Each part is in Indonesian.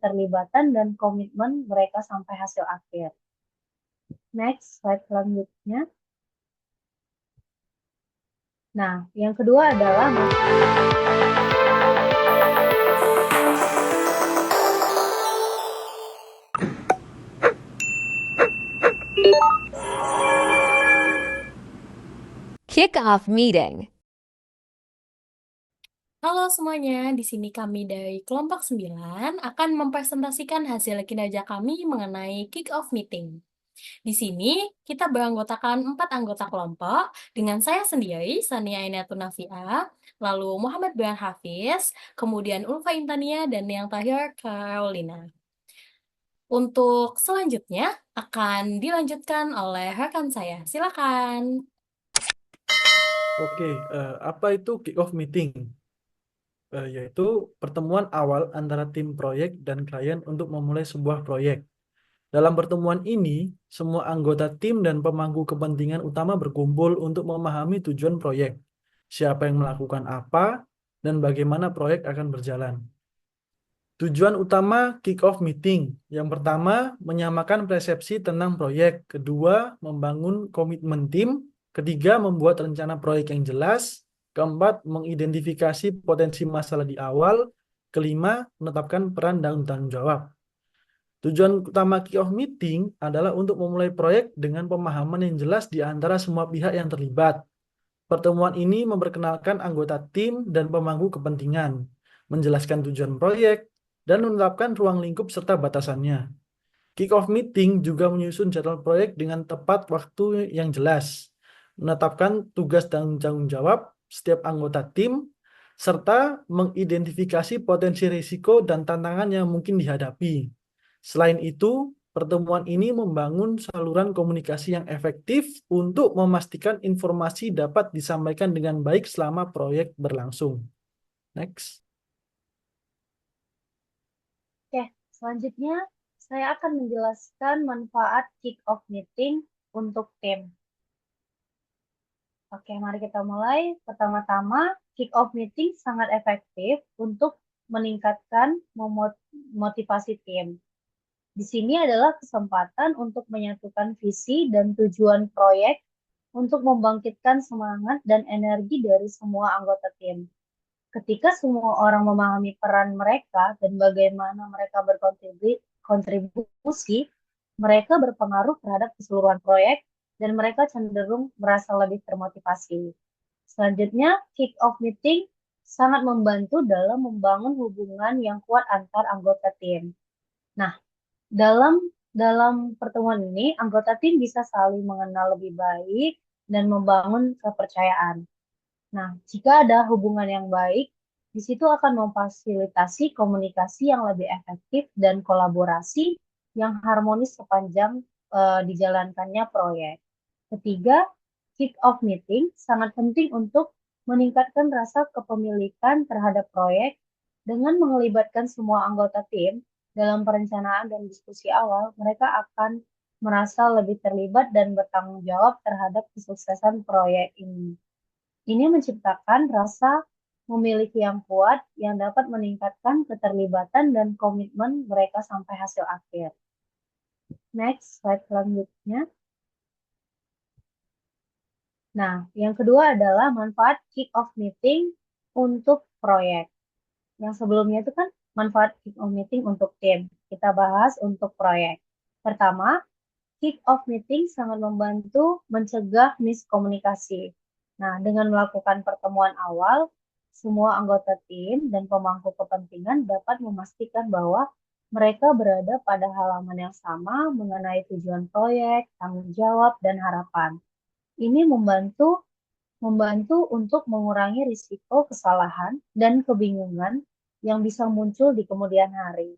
keterlibatan dan komitmen mereka sampai hasil akhir. Next, slide selanjutnya. Nah, yang kedua adalah Kick-off meeting. Halo semuanya, di sini kami dari kelompok 9 akan mempresentasikan hasil kinerja kami mengenai kick-off meeting. Di sini kita beranggotakan 4 anggota kelompok dengan saya sendiri, Sania Ainatun Nafia, lalu Muhammad Brian Hafiz, kemudian Ulfa Intania, dan yang terakhir Carolina. Untuk selanjutnya akan dilanjutkan oleh rekan saya. Silakan. Oke, apa itu kick-off meeting? Yaitu pertemuan awal antara tim proyek dan klien untuk memulai sebuah proyek. Dalam pertemuan ini, semua anggota tim dan pemangku kepentingan utama berkumpul untuk memahami tujuan proyek, siapa yang melakukan apa, dan bagaimana proyek akan berjalan. Tujuan utama kick-off meeting. Yang pertama, menyamakan persepsi tentang proyek. Kedua, membangun komitmen tim. Ketiga, membuat rencana proyek yang jelas. Keempat, mengidentifikasi potensi masalah di awal. Kelima, menetapkan peran dan tanggung jawab. Tujuan utama kick-off meeting adalah untuk memulai proyek dengan pemahaman yang jelas di antara semua pihak yang terlibat. Pertemuan ini memperkenalkan anggota tim dan pemangku kepentingan, menjelaskan tujuan proyek, dan menetapkan ruang lingkup serta batasannya. Kick-off meeting juga menyusun jadwal proyek dengan tepat waktu yang jelas, menetapkan tugas dan tanggung jawab setiap anggota tim, serta mengidentifikasi potensi risiko dan tantangan yang mungkin dihadapi. Selain itu, pertemuan ini membangun saluran komunikasi yang efektif untuk memastikan informasi dapat disampaikan dengan baik selama proyek berlangsung. Next. Oke, selanjutnya saya akan menjelaskan manfaat kick-off meeting untuk tim. Oke, mari kita mulai. Pertama-tama, kick-off meeting sangat efektif untuk meningkatkan motivasi tim. Di sini adalah kesempatan untuk menyatukan visi dan tujuan proyek untuk membangkitkan semangat dan energi dari semua anggota tim. Ketika semua orang memahami peran mereka dan bagaimana mereka berkontribusi, mereka berpengaruh terhadap keseluruhan proyek dan mereka cenderung merasa lebih termotivasi. Selanjutnya, kick-off meeting sangat membantu dalam membangun hubungan yang kuat antar anggota tim. Nah, dalam dalam pertemuan ini, anggota tim bisa saling mengenal lebih baik dan membangun kepercayaan. Nah, jika ada hubungan yang baik, di situ akan memfasilitasi komunikasi yang lebih efektif dan kolaborasi yang harmonis sepanjang dijalankannya proyek. Ketiga, kick-off meeting sangat penting untuk meningkatkan rasa kepemilikan terhadap proyek dengan melibatkan semua anggota tim dalam perencanaan dan diskusi awal, mereka akan merasa lebih terlibat dan bertanggung jawab terhadap kesuksesan proyek ini. Ini menciptakan rasa memiliki yang kuat yang dapat meningkatkan keterlibatan dan komitmen mereka sampai hasil akhir. Next, slide selanjutnya. Nah, yang kedua adalah manfaat kick-off meeting untuk proyek. Yang sebelumnya itu kan manfaat kick-off meeting untuk tim. Kita bahas untuk proyek. Pertama, kick-off meeting sangat membantu mencegah miskomunikasi. Nah, dengan melakukan pertemuan awal, semua anggota tim dan pemangku kepentingan dapat memastikan bahwa mereka berada pada halaman yang sama mengenai tujuan proyek, tanggung jawab, dan harapan. Ini membantu untuk mengurangi risiko kesalahan dan kebingungan yang bisa muncul di kemudian hari.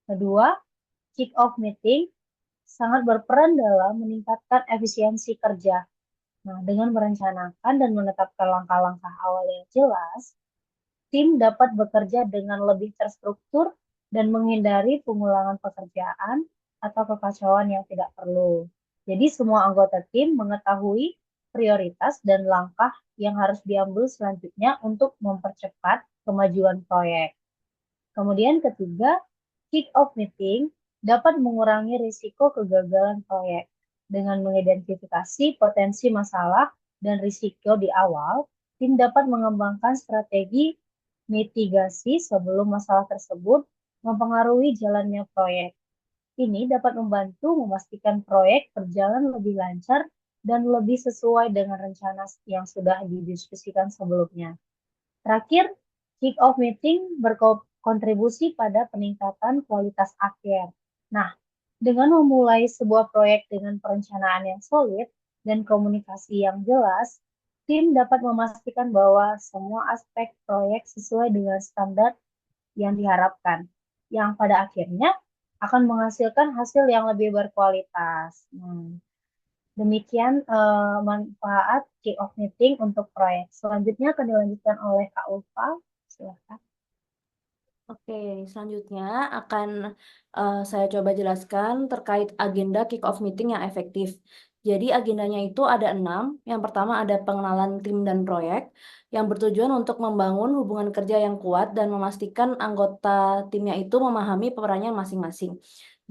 Kedua, kick-off meeting sangat berperan dalam meningkatkan efisiensi kerja. Nah, dengan merencanakan dan menetapkan langkah-langkah awal yang jelas, tim dapat bekerja dengan lebih terstruktur dan menghindari pengulangan pekerjaan atau kekacauan yang tidak perlu. Jadi semua anggota tim mengetahui prioritas dan langkah yang harus diambil selanjutnya untuk mempercepat kemajuan proyek. Kemudian ketiga, Kick-off meeting dapat mengurangi risiko kegagalan proyek. Dengan mengidentifikasi potensi masalah dan risiko di awal, tim dapat mengembangkan strategi mitigasi sebelum masalah tersebut mempengaruhi jalannya proyek. Ini dapat membantu memastikan proyek berjalan lebih lancar dan lebih sesuai dengan rencana yang sudah didiskusikan sebelumnya. Terakhir, kick-off meeting berkontribusi pada peningkatan kualitas akhir. Nah, dengan memulai sebuah proyek dengan perencanaan yang solid dan komunikasi yang jelas, tim dapat memastikan bahwa semua aspek proyek sesuai dengan standar yang diharapkan, yang pada akhirnya akan menghasilkan hasil yang lebih berkualitas. Demikian manfaat kick-off meeting untuk proyek. Selanjutnya akan dilanjutkan oleh Kak Ulfa. Silakan. Oke, selanjutnya akan saya coba jelaskan terkait agenda kick-off meeting yang efektif. Jadi agendanya itu ada 6. Yang pertama ada pengenalan tim dan proyek yang bertujuan untuk membangun hubungan kerja yang kuat dan memastikan anggota timnya itu memahami perannya masing-masing.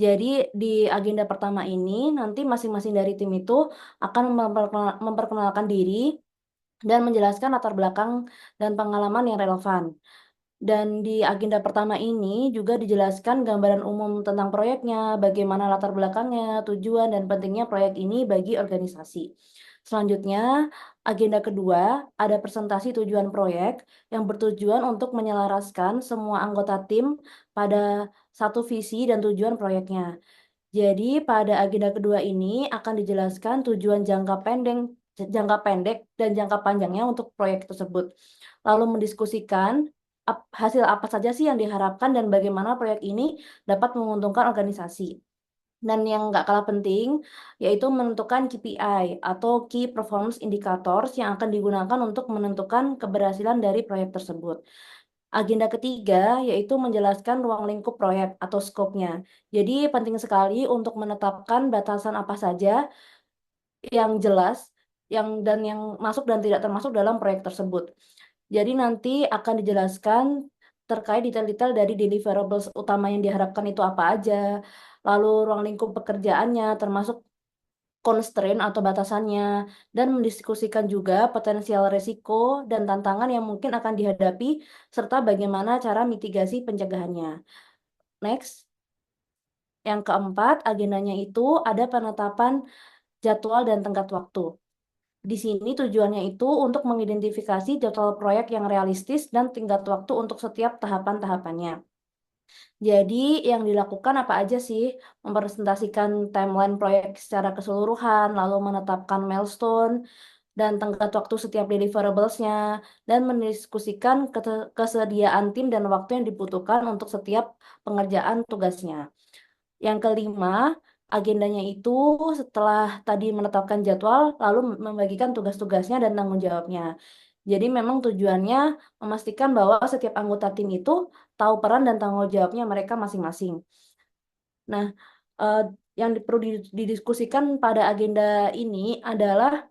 Jadi di agenda pertama ini nanti masing-masing dari tim itu akan memperkenalkan diri dan menjelaskan latar belakang dan pengalaman yang relevan. Dan di agenda pertama ini juga dijelaskan gambaran umum tentang proyeknya, bagaimana latar belakangnya, tujuan, dan pentingnya proyek ini bagi organisasi. Selanjutnya, agenda kedua ada presentasi tujuan proyek yang bertujuan untuk menyelaraskan semua anggota tim pada satu visi dan tujuan proyeknya. Jadi pada agenda kedua ini akan dijelaskan tujuan jangka pendek dan jangka panjangnya untuk proyek tersebut. Lalu mendiskusikan hasil apa saja sih yang diharapkan dan bagaimana proyek ini dapat menguntungkan organisasi. Dan yang nggak kalah penting, yaitu menentukan KPI atau Key Performance Indicators yang akan digunakan untuk menentukan keberhasilan dari proyek tersebut. Agenda ketiga yaitu menjelaskan ruang lingkup proyek atau skopnya. Jadi penting sekali untuk menetapkan batasan apa saja yang jelas yang masuk dan tidak termasuk dalam proyek tersebut. Jadi nanti akan dijelaskan terkait detail-detail dari deliverables utama yang diharapkan itu apa aja, lalu ruang lingkup pekerjaannya, termasuk constraint atau batasannya, dan mendiskusikan juga potensial resiko dan tantangan yang mungkin akan dihadapi, serta bagaimana cara mitigasi pencegahannya. Next, yang keempat, agendanya itu ada penetapan jadwal dan tenggat waktu. Di sini tujuannya itu untuk mengidentifikasi jadwal proyek yang realistis dan tenggat waktu untuk setiap tahapan-tahapannya. Jadi yang dilakukan apa aja sih? Mempresentasikan timeline proyek secara keseluruhan, lalu menetapkan milestone dan tenggat waktu setiap deliverables-nya, dan mendiskusikan kesediaan tim dan waktu yang dibutuhkan untuk setiap pengerjaan tugasnya. Yang kelima, agendanya itu setelah tadi menetapkan jadwal, lalu membagikan tugas-tugasnya dan tanggung jawabnya. Jadi memang tujuannya memastikan bahwa setiap anggota tim itu tahu peran dan tanggung jawabnya mereka masing-masing. Nah, yang perlu didiskusikan pada agenda ini adalah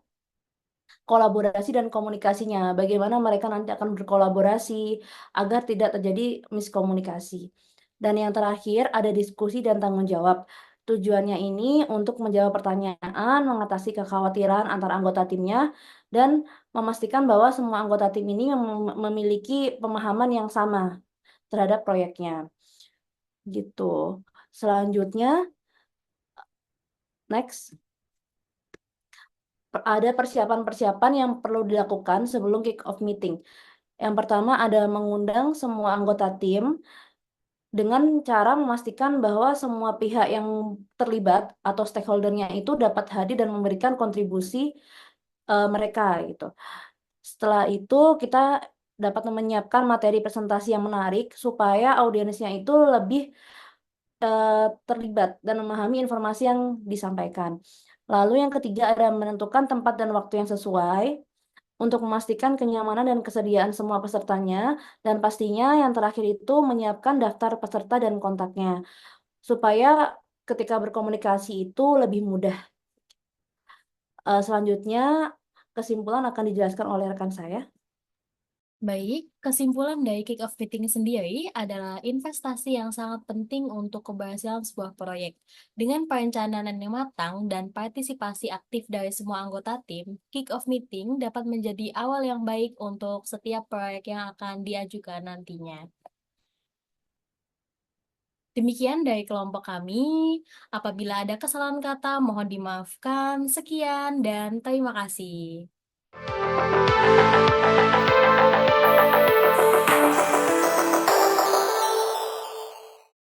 kolaborasi dan komunikasinya. Bagaimana mereka nanti akan berkolaborasi agar tidak terjadi miskomunikasi. Dan yang terakhir ada diskusi dan tanggung jawab. Tujuannya ini untuk menjawab pertanyaan, mengatasi kekhawatiran antar anggota timnya, dan memastikan bahwa semua anggota tim ini memiliki pemahaman yang sama terhadap proyeknya. Gitu. Selanjutnya, next. Ada persiapan-persiapan yang perlu dilakukan sebelum kick-off meeting. Yang pertama ada mengundang semua anggota tim dengan cara memastikan bahwa semua pihak yang terlibat atau stakeholder-nya itu dapat hadir dan memberikan kontribusi mereka gitu. Setelah itu kita dapat menyiapkan materi presentasi yang menarik supaya audiensnya itu lebih terlibat dan memahami informasi yang disampaikan. Lalu yang ketiga ada menentukan tempat dan waktu yang sesuai untuk memastikan kenyamanan dan kesediaan semua pesertanya, dan pastinya yang terakhir itu menyiapkan daftar peserta dan kontaknya, supaya ketika berkomunikasi itu lebih mudah. Selanjutnya, kesimpulan akan dijelaskan oleh rekan saya. Baik, kesimpulan dari kick-off meeting sendiri adalah investasi yang sangat penting untuk keberhasilan sebuah proyek. Dengan perencanaan yang matang dan partisipasi aktif dari semua anggota tim, kick-off meeting dapat menjadi awal yang baik untuk setiap proyek yang akan diajukan nantinya. Demikian dari kelompok kami. Apabila ada kesalahan kata, mohon dimaafkan. Sekian dan terima kasih.